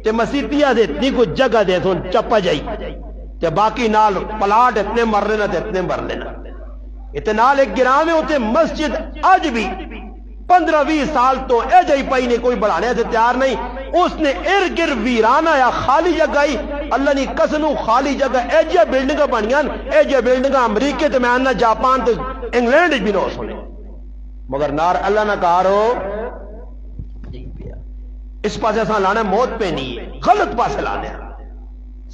A: تے مسجدیہ دے اتنی کچھ جگہ دے تو چپا جائی تے باقی نال پلاٹ اتنے مر لینا تے اتنے مر لینا. اتنال ایک گرام میں ہوتے مسجد آج بھی 15-20 سال تو اے جائی پائی نے کوئی بڑھانے سے تیار نہیں. اس نے ارگر ویرانہ یا خالی جگہ ہی اللہ نے کسنو خالی جگہ اے جے بلڈنگا بنیاں، اے جے بلڈنگا امریکہ تے میں آنا جاپان تے انگلینڈ بھی نہ سنے، مگر نار اللہ نہ کارو اس پاسے اساں لانا موت پہ نہیں ہے، غلط پاسے لانے.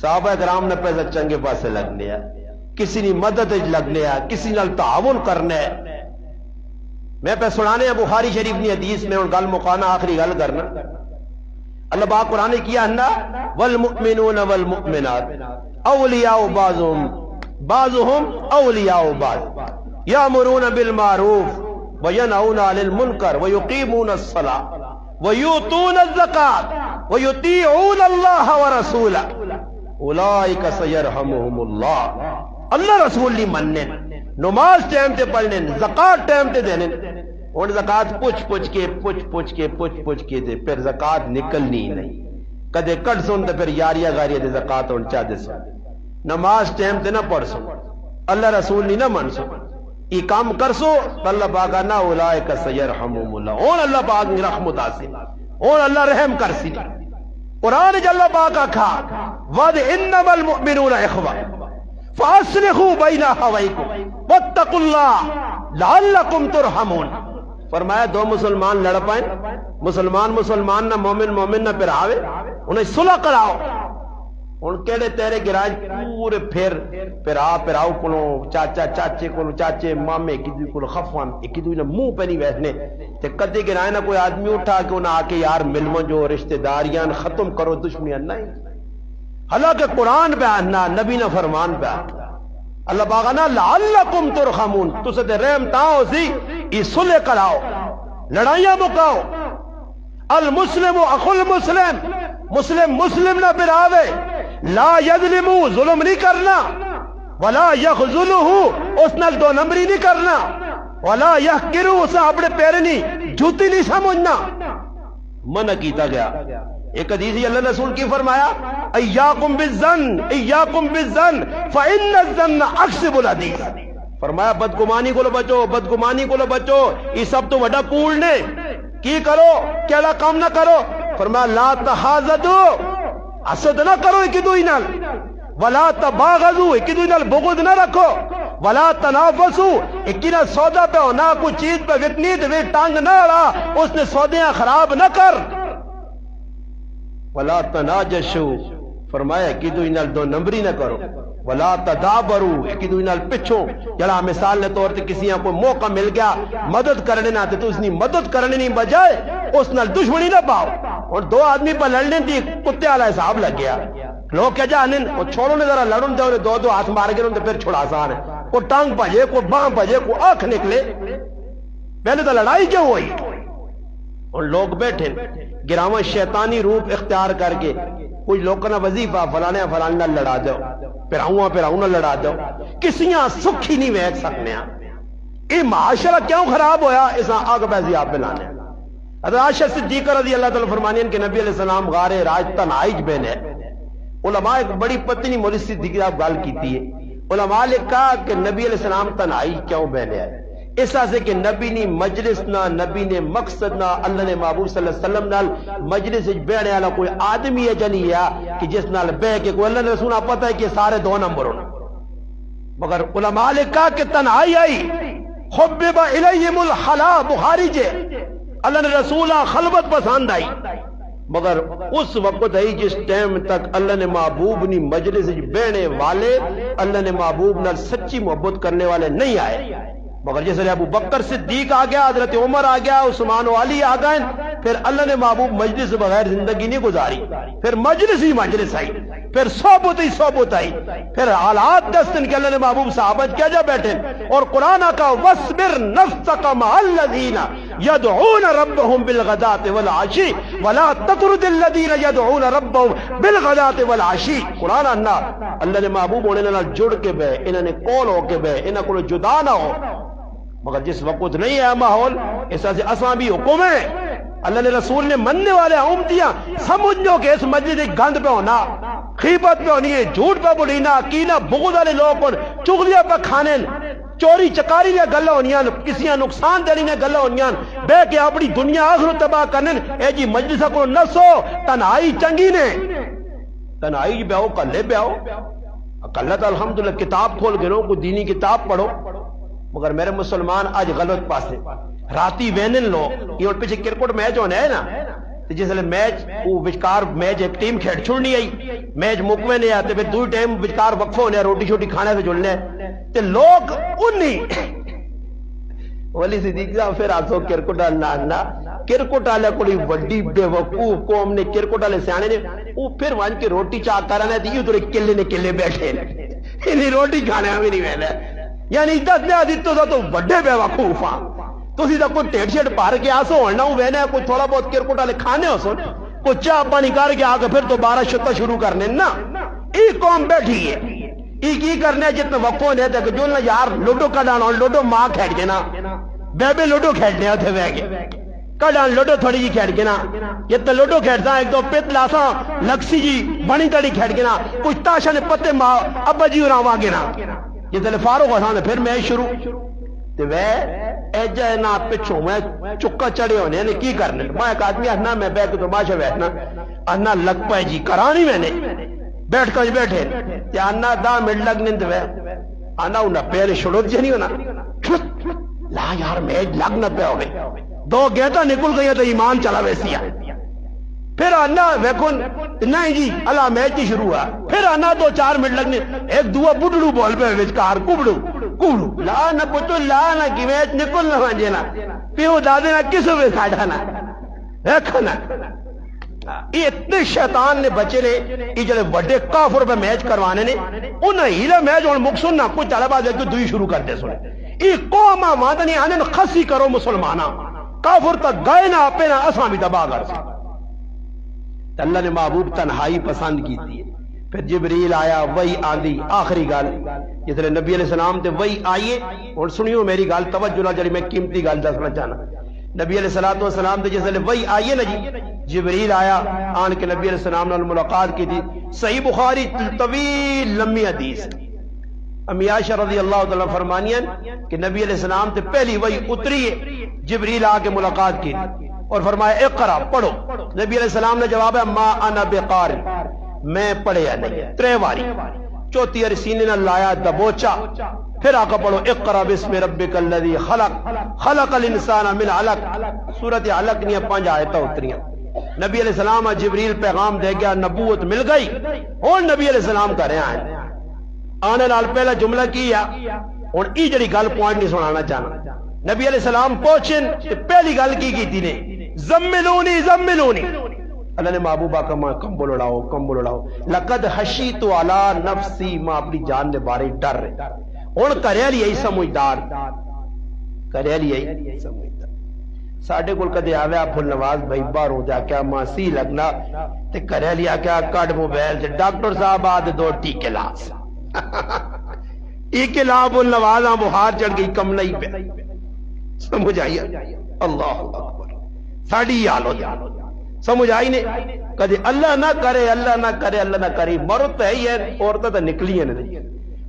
A: صحابہ کرام نے پیسہ چنگے پاسے لگنے ہے، کسی نے مدد لگنے ہے، کسی نے تعاون کرنے ہے. میں پہ سنانے ہیں بخاری شریف نے حدیث میں اور گل مقانا آخری گل کرنا. اللہ پاک قرآن نے کیا ہے والمؤمنون والمؤمنات اولیاء بعضهم اولیاء بعض یامرون بالمعروف وینہون عن المنکر ویقیمون الصلاۃ ویؤتون الزکاۃ ویطیعون اللہ ورسولہ اولئک سیرحمہم اللہ. اللہ رسول نہیں مننے، نماز ٹائم تے پڑھنے، زکات ٹائم تے دینے. اور زکات پوچھ کے دے پھر زکات نکلنی نہیں، کدے کٹ سن تے پھر یاریا غاریہ دے زکات اور چاہ دے سن. نماز ٹائم تے نہ پڑھ سن، اللہ رسول نہیں نہ من سن، یہ کام کر سو اللہ پاک نہ اولئک سیرحمہم اللہ. اور اللہ پاک نے رحمت آسے اور اللہ رحم کر سی. قرآن جل اللہ پاک آکھا وَدْ إِنَّمَا الْمُؤْمِنُونَ إِخْوَةٌ فَأَصْلِحُوا بَيْنَ أَخَوَيْكُمْ وَاتَّقُوا اللَّهَ لَعَلَّكُمْ تُرْحَمُونَ. فرمایا دو مسلمان لڑ پائیں، مسلمان نہ مومن نہ پھراوے، انہیں صلح کراؤ. ان کیڑے تیرے گراج پورے پھراؤ کلو چاچے کلو چاچے مامے کی دوی کلو خفوان ایک دوی نہ منہ پہ نہیں بیٹھنے تے کدے گرائے نہ کوئی آدمی اٹھا کہ انہیں آ کے یار ملموں جو رشتہ داریاں ختم کرو دشمنیاں نہیں. حالانکہ قرآن پہ آنا نبی نہ فرمان پہ آنا. اللہ پاک نا لعلکم ترحمون، تو سے رحم تاؤ سی ای صلح کراؤ، لڑائیاں مکاؤ. المسلم اخو المسلم مسلم نہ پھراوے، لا یظلمو ظلم نہیں کرنا، ولا یخذلہ اس نال دو نمبری نہیں کرنا، ولا یحقرو اسے اپنے پیرے نہیں جھوتی نہیں سمجھنا. منع کیتا گیا. ایک حدیث اللہ رسول کی فرمایا ایاکم بالظن فإن الظن اکسب الحدیث. فرمایا بدگمانی کو لو بچو، یہ سب تو وڈا کول نے. کی کرو کیڑا کام نہ کرو. فرمایا لا تحاسدوا، حسد نہ کرو ایک دوئی نال، ولا تباغضوا ایک دوئی نال بغض نہ رکھو، ولا تنافسوا ایک نال سودا پہ ہونا کوئی چیز پہ وکنی تے ٹانگ نہ اڑا، اس نے سودیاں خراب نہ کر. ولا تناجشوا فرمایا کہ دوئی نال دو نمبری نہ کرو. ولا تدابروا کہ دوئی نال پچھو. جڑا مثال نے طور تے کسی کو موقع مل گیا مدد کرنے نہ تے تو اس نے مدد کرنے نہیں بجائے اس نال دشمنی نہ پاؤ. اور دو آدمی پر لڑنے تھی کتے والا حساب لگ گیا، لوگ کیا جانیں وہ چھوڑوں نے ذرا لڑن دے انہیں دو دو ہاتھ مار گئے پھر چھوڑا آسان ہے، کو ٹانگ بجے کو باں بجے کو آنکھ نکلے، پہلے تو لڑائی کیوں ہوئی؟ اور لوگ بیٹھے گراویں شیطانی روپ اختیار کر کے کچھ لوگوں نے وظیفہ فلانے فلانے لڑا دو، پھر آؤں لڑا دو، کسیاں سکھی نہیں ویک سکنے ہیں۔ یہ معاشرہ کیوں خراب ہویا؟ اس آگ بیزی آپ بلانے۔ حضرت عائشہ صدیقہ رضی اللہ تعالیٰ فرمانین کہ نبی علیہ السلام غار راج تنہائی بین ہے۔ علماء ایک بڑی پتنی مولی صدیقہ آپ گال کیتی ہے، علماء نے کہا کہ نبی علیہ السلام تنہائی کیوں بین ہے؟ اس طرح سے کہ نبی نے مجلس نہ، نبی نے مقصد نہ، اللہ نے محبوب صلی اللہ علیہ وسلم نال مجلس بیٹھنے والا کوئی آدمی ہے جنی ہے کہ جس نال بیٹھ کے کوئی اللہ نے رسول پتہ ہے کہ سارے دو نمبر ہونا، مگر علماء نے کہا کہ تنہائی آئی حبب الیہم الخلا، بخاری جے اللہ نے رسول خلوت پسند آئی، مگر اس وقت ہے جس ٹائم تک اللہ نے محبوب نی مجلس بیٹھنے والے، اللہ نے محبوب نال سچی محبت کرنے والے نہیں آئے، مگر جس طرح ابو بکر صدیق آ گیا، حضرت عمر آ گیا، عثمان و علی آ گئے، پھر اللہ نے محبوب مجلس بغیر زندگی نہیں گزاری، پھر مجلس ہی مجلس آئی، پھر صحبت ہی صحبت آئی، پھر حالات دستن کہ اللہ نے محبوب صحابت کیا جا بیٹھے، اور قرآن کا وَاصْبِرْ نَفْسَكَ مَعَ الَّذِينَ يَدْعُونَ رَبَّهُمْ بِالْغَدَاةِ وَالْعَشِيِّ وَلَا تَطْرُدِ الَّذِينَ يَدْعُونَ رَبَّهُمْ بِالْغَدَاةِ وَالْعَشِيِّ۔ قرآن اللہ نے محبوب ہونے نال جڑ کے بے، انہوں نے کول ہو کے بے، انہوں کو جدا نہ ہو، مگر جس وقت نہیں ہے ماحول اس طرح سے اساں بھی حکم ہے، اللہ نے رسول نے مننے والے امتیاں سمجھو کہ اس مجلس ایک گند پہ ہونا، خیبت پہ ہونی ہے، جھوٹ پہ بولینا، کینہ بغض والے لوگ پر چغلیاں پہ کھانے، چوری چکاری لیا گلہ ہونیاں، کسی نقصان دینی نے گلہ ہونیاں، بے کے اپنی دنیا آخر تباہ کرنے، اے جی مجلسہ کو نسو، تنہائی چنگی نے، تنہائی بیاؤ کلے بیاؤ، کلہ تو الحمدللہ کتاب کھول گرو، کوئی دینی کتاب پڑھو، مگر میرے مسلمان آج غلط پاسے راتی وینن لوگ یہ اور پیچھے کرکٹ میچ ہونے ہے نا، جس لئے میچ وہ وچکار میچ ایک ٹیم کھیڑ چھوڑنی آئی، میچ مکوے نہیں آتے، پھر دوئی ٹیم وچکار وقفہ ہونے روٹی شوٹی کھانے سے جلنے، تے لوگ انہی ولی صدیق صاحب پھر آسو کرکٹ آلنا کرکٹ آلے کوئی وڈی بے وقوف قوم نے کرکٹ آلے سیانے نے وہ پھر وہاں کی روٹی چاہ کرانے دی ادھر کلے نے کلے بیٹھے انہی روٹی کھانے ہمیں نہیں ویلے، یعنی دس نے آدھی تو وڈے بے وقوف ہاں تو سیدھا کوئی ٹیٹ شیٹ پار کے آسو ہونا ہوں وینے کوئی تھوڑا بہت کرکٹ آلے کھانے ہو سن کوئی چاہ پانی کار کے آگے پھر دوبارہ شتہ شروع کرنے نا، ایک قوم بیٹھی ہے ایک ہی کرنے جتنے وقفوں نے تھے کہ جو نا یار لوڈو کا ڈانا لوڈو ماں کھیٹ کے نا بیبے لوڈو کھیٹنے ہوتے ہوئے گے کڈان لوڈو تھوڑی جی کھیٹ کے نا جتنے لوڈو کھیٹتا ایک دو پیت لاسا لکسی جی بنی تڑی کھیٹ کے نا کچھ تاشا نے پتے ماں ابا جی اور آواں گے نا جتنے فاروق آسان پھر میں شروع تو وہ ایجا ہے نا پچھوں میں چکا چڑے ہونے نے کی کرنے میں ایک آدمی اہنا میں بیٹھ تو ماشا بیٹھنا اہنا لگ پائے جی کرانی میں نے بیٹھ کر بیٹھے تے اہنا دا منٹ لگنے تو وہ اہنا انہا پہلے شڑوت جی نہیں ہونا لا یار میچ لگ نہ پہ ہوئے دو گیٹا نکل گئی تو ایمان چلا ویسی ہے پھر آنا ویکن نہیں جی اللہ میچ کی شروع ہوا پھر آنا دو چار منٹ لگنے ایک دعا بڑھڑو بول پہ وچکار کبڑو کبڑو لا نہ پتو لا نہ کی میچ نکل نہ مانجے نا پیو دادے نا کسو بھی کھاڑا نا ویکھنا یہ اتنے شیطان نے بچے نے یہ جلے وڈے کافر پہ میچ کروانے نے انہیں ہیلہ میچ اور مقصود نہ کچھ طلبہ دے تو دوئی شروع کر دے سنے یہ قومہ وادنی آنے خسی کرو مسلمانہ کافر تک گئے نہ اپنے نہ اساں بھی دبا کر سکتا اللہ نے محبوب تنہائی پسند کی تھی پھر جبریل آیا وہی آندھی آخری گال جس لئے نبی علیہ السلام تے وہی آئیے اور سنیو میری گال توجہ نہ جڑی میں قیمتی گال دسنا چاہنا نبی علیہ السلام تے جس لئے وہی آئیے نا جی جبریل آیا آن کے نبی علیہ السلام نے ملاقات کی تھی صحیح بخاری طویل لمبی حدیث امی عائشہ رضی اللہ تعالیٰ فرمانیاں کہ نبی علیہ السلام تے پہلی وہی اتری ہے جبریل آ کے ملاقات کی اور فرمایا اقرا پڑھو نبی علیہ السلام نے جواب ہے ما انا بقاری میں پڑھیا نہیں تریواری چوتھی سینے نہ لایا دبوچا پھر آقا پڑھو اقرا بسم ربک الذی خلق خلق الانسان من علق سورۃ علق نے 5 آیتیں اتریاں نبی علیہ السلام جبریل پیغام دے گیا نبوت مل گئی اور نبی علیہ السلام کر رہے ہیں آنے لال پہلا جملہ کیا اور ای جڑی گل پوائنٹ نہیں سنانا چاہنا نبی علیہ السلام پہنچن پہلی گل کی تھی نے زملونی زملونی اللہ نے محبوبہ کا ماں کمبل اڑاؤ لقد خشیت علی نفسی، ماں اپنی جان دے بارے ڈر رہے ہن کرے لی سمجھدار ساڈے کول کدے آویا پھل نواز بھائی باہروں جا کے ماں سی لگنا تے کرے لیا کیا کڈ موبائل تے ڈاکٹر صاحب آ دو ٹیکے لا ٹیکے لا پھل نواز بخار چڑھ گئی کم نہیں پہ سمجھ آئی اللہ اکبر ساڈی حال ہو جائے سمجھ آئی نے کدے اللہ نہ کرے مرد تو ہی ہے عورتیں تو نکلی ہیں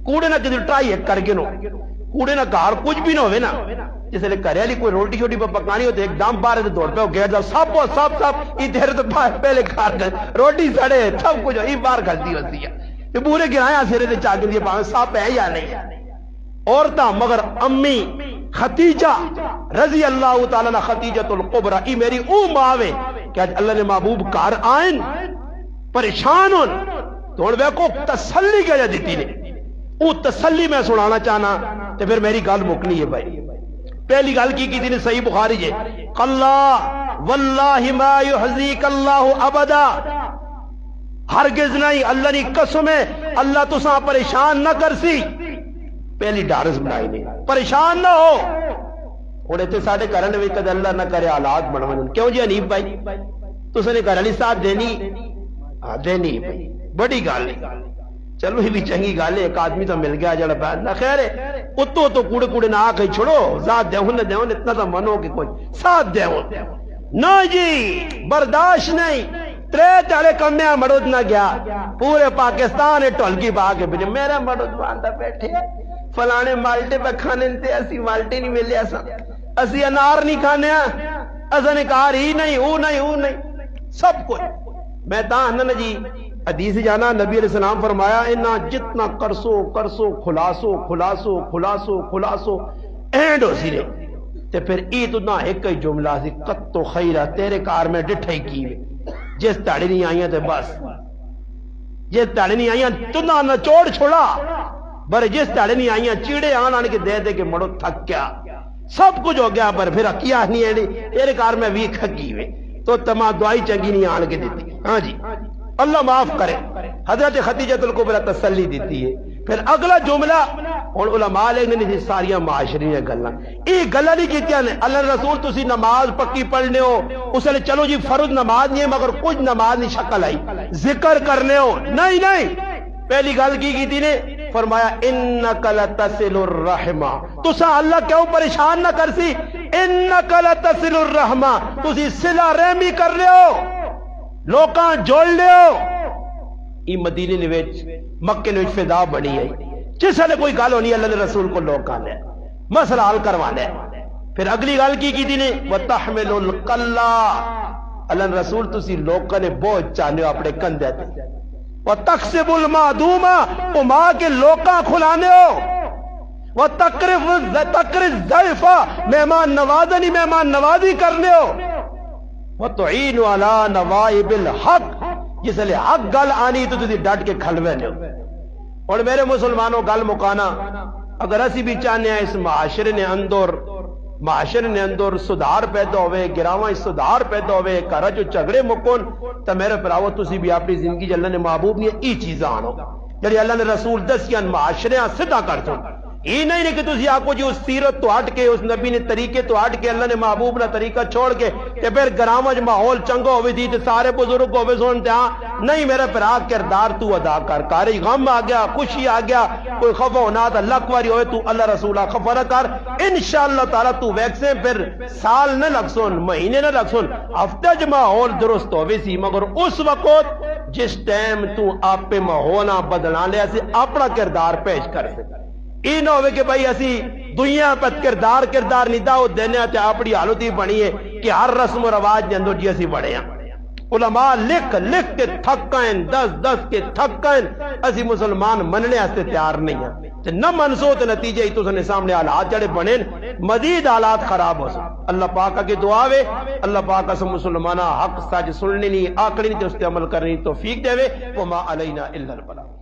A: کوڑے نہ کدی ٹرائی کر کے نو کوڑے نہ گھر کچھ بھی نہ ہوئے نا جس لئے کرے لی کوئی روٹی شوٹی پہ پکانی ہو تو ایک دام باہر سے دوڑ پہ ہو گیر جاؤ سب یہ دیر تو پہلے کھار کر روٹی سڑے سب کچھ ہی باہر کھلتی ہوتی ہے یہ پورے گرایا سرے سے چاکن دیئے پاہمیں سب ہے یا نہیں عورتہ مگر امی خدیجہ رضی اللہ تعالیٰ نے خدیجۃ القبرہ ای میری ماوے کہ اللہ نے محبوب کار آئین پریشان ہون توڑ بے کو تسلی کیا دیتی نے وہ تسلی میں سنانا چاہنا تو پھر میری گال مکنی ہے بھائی پہلی گال کی تھی نے صحیح بخاری جے اللہ واللہ ما یحزیک اللہ ابدا ہرگز نہیں اللہ نے قسم ہے اللہ تو ساں پریشان نہ کر سی پہلی ڈارس بنائی نہیں پریشان نہ ہو اوڑے تے ساڑھے کرنے میں کدھے اللہ نہ کرے حالات بڑھوان کیوں جی انیب بھائی تو سنے کہا علی صاحب دینی بڑی گال نہیں چلو ہی بھی چنگی گالے ایک آدمی تو مل گیا جڑا بعد نہ خیر ہے اتو تو کوڑے نہ آکے چھوڑو ذات دیہون اتنا تو منو کہ کوئی ساتھ دیہون نہ جی برداشت نہیں ترے چالے کمیا مڑود نہ گیا پورے پاکستان ٹولکی با کے بجے میرا مڑود باندھا بیٹھے فلانے مالٹے پہ کھانے تے اسی مالٹے نہیں ملے اسی انار نہیں کھانے اسا نے کہا ہی نہیں او نہیں سب کچھ میں تاہنہ جی حدیث جانا نبی علیہ السلام فرمایا انہا جتنا کرسو خلاصو اینڈ ہو سی رہے تے پھر ایت نہ ایک جملہ سی قط و خیرہ تیرے کار میں ڈٹھائی کی جس تاڑی نہیں آئیاں تے بس جس تاڑی نہیں آئیاں تو نہ چوڑ چھوڑا برے جس تاڑی نہیں آئیاں چیڑے آنے کے دے کے مڑو تھک گیا سب کچھ ہو گیا پر پھر کیا نہیں ہے تیرے کار میں بھی کھکی ہوئے تو تمہاں دعائی چنگی نہیں آنے کے دیتی ہاں جی اللہ معاف کرے حضرت خدیجۃ القبرہ تسلی دیتی ہے پھر اگلا جملہ اور علماء لے نے ساریاں معاشری نے گلنا ایک گلہ نہیں کیتیا نے اللہ رسول تسی نماز پکی پڑھنے ہو اسے لے چلو جی فرض نماز نہیں ہے مگر کچھ نماز نہیں شکل آئی ذکر کرنے ہو نہیں پہلی گل کی تھی نے فرمایا انک لتصل الرحمہ تسا اللہ کیوں پریشان نہ کر سی انک لتصل الرحمہ تسی صلہ رحمی کر رہے ہو لوکاں جوڑ لے ہو ای مدینے نے ویچ مکہ نے ویچ فضا بنی ہے جس نے کوئی گال ہونی اللہ نے رسول کو لوگ کھا لے مسئلہ حل کروا لے پھر اگلی گال کی تھی نے وَتَحْمِلُ الْقَلَّا اللہ نے رسول تسی لوگاں نے بہت چاہنے ہو اپنے کندے تھے وَتَقْسِبُ الْمَعْدُومَ وہ ماں کے لوکاں کھلانے ہو وَتَقْرِ الزَّيْفَ مہمان نوازی کرنے ہو وَتُعِينُ عَلَى نَوَائِبِ الْحَقِّ جس لئے حق گل آنی تو تھی ڈٹ کے کھلوے نے اور میرے مسلمانوں گل مکانا اگر اسی بھی چاہنے ہیں اس معاشرے نے اندر صدار پیدا ہوئے گراواں اس صدار پیدا ہوئے کارا جو چگڑے مکن تو میرے پراوہ تسی بھی اپنی زندگی اللہ نے محبوب نہیں ای چیزاں آنو جلی اللہ نے رسول دسیاں معاشرے صدا کر دو یہ نہیں کہ تسی آکو جی اس سیرت تو ہٹ کے اس نبی نے طریقے تو ہٹ کے اللہ نے محبوب نہ طریقہ چھوڑ کے کہ پھر گرامج ماحول چنگا ہوئے تھی تو سارے بزرگ ہوئے سنتے ہاں نہیں میرے پر آگ کردار تو ادا کر کاری غم آ گیا خوشی آ گیا کوئی خفا ہونا تھا اللہ کواری ہوئے تو اللہ رسولہ خفا نہ کر انشاءاللہ تعالیٰ تو ویکسیں پھر سال نہ لگ سن مہینے نہ لگ سن ہفتہ جو ماحول درست ہوئے سی مگر اس وقت جس ٹائم تو آپ پہ ماحولہ بدلان لے ایسے اپنا کردار پیش کر سکتا یہ نہ ہوئے کہ بھائی اسی دنیا پر کردار نہیں داؤ دینے آتے اپنی حالت ہی بنی ہے کہ ہر رسم و رواج نے اندر جی اسی بڑھے ہیں علماء لکھ کے تھکائیں 10 کے تھکائیں اسی مسلمان مننے آستے تیار نہیں ہیں نہ منسو تو نتیجہ ہی تو سنے سامنے حالات جڑے بنے مزید حالات خراب ہو سکتے اللہ پاکہ کی دعا وے اللہ پاکہ سے مسلمانہ حق ساج سننی نہیں آکڑی نہیں تے اس تے عمل کرنی توفیق دے وے وما علینا الا البلاغ